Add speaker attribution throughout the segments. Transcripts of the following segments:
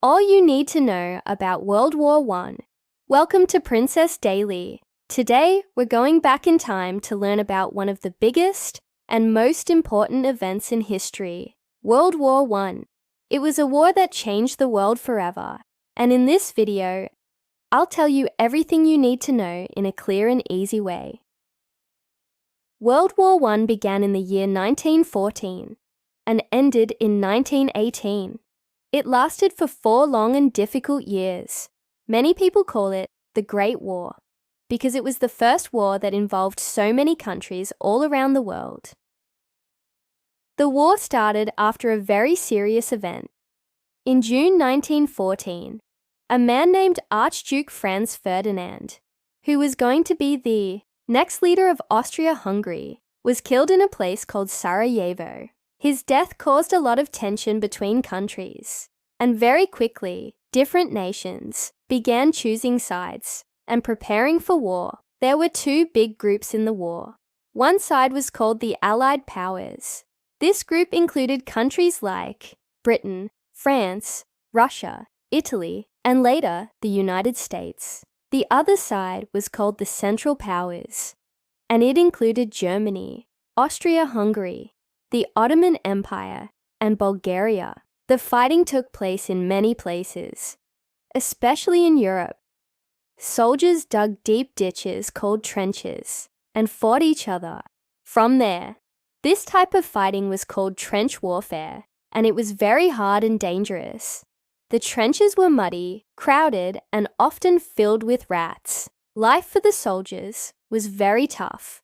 Speaker 1: All you need to know about World War I. Welcome to Princess Daily. Today, we're going back in time to learn about one of the biggest and most important events in history, World War I. It was a war that changed the world forever, and in this video, I'll tell you everything you need to know in a clear and easy way. World War I began in the year 1914 and ended in 1918. It lasted for 4 long and difficult years. Many people call it the Great War because it was the first war that involved so many countries all around the world. The war started after a very serious event. In June 1914, a man named Archduke Franz Ferdinand, who was going to be the next leader of Austria-Hungary, was killed in a place called Sarajevo. His death caused a lot of tension between countries, and very quickly, different nations began choosing sides and preparing for war. There were 2 big groups in the war. One side was called the Allied Powers. This group included countries like Britain, France, Russia, Italy, and later the United States. The other side was called the Central Powers, and it included Germany, Austria-Hungary, the Ottoman Empire, and Bulgaria. The fighting took place in many places, especially in Europe. Soldiers dug deep ditches called trenches and fought each other. From there, this type of fighting was called trench warfare, and it was very hard and dangerous. The trenches were muddy, crowded, and often filled with rats. Life for the soldiers was very tough.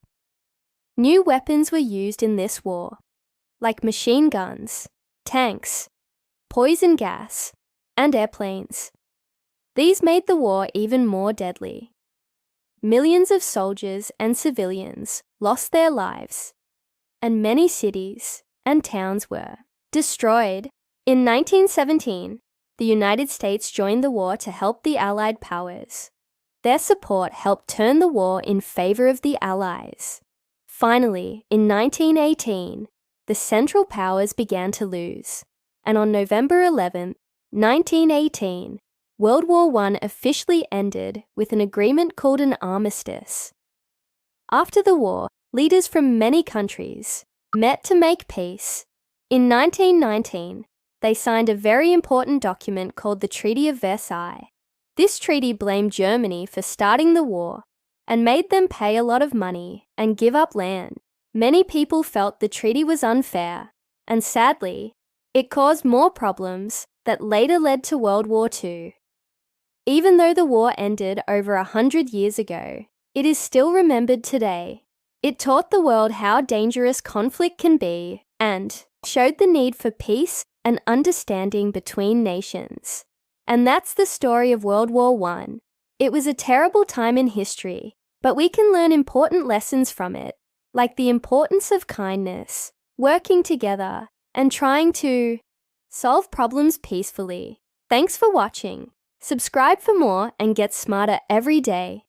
Speaker 1: New weapons were used in this war, like machine guns, tanks, poison gas, and airplanes. These made the war even more deadly. Millions of soldiers and civilians lost their lives, and many cities and towns were destroyed. In 1917, the United States joined the war to help the Allied powers. Their support helped turn the war in favor of the Allies. Finally, in 1918, the Central Powers began to lose, and on November 11, 1918, World War I officially ended with an agreement called an armistice. After the war, leaders from many countries met to make peace. In 1919, they signed a very important document called the Treaty of Versailles. This treaty blamed Germany for starting the war and made them pay a lot of money and give up land. Many people felt the treaty was unfair, and sadly, it caused more problems that later led to World War II. Even though the war ended over 100 years ago, it is still remembered today. It taught the world how dangerous conflict can be and showed the need for peace and understanding between nations. And that's the story of World War I. It was a terrible time in history, but we can learn important lessons from it, like the importance of kindness, working together, and trying to solve problems peacefully. Thanks for watching. Subscribe for more and get smarter every day.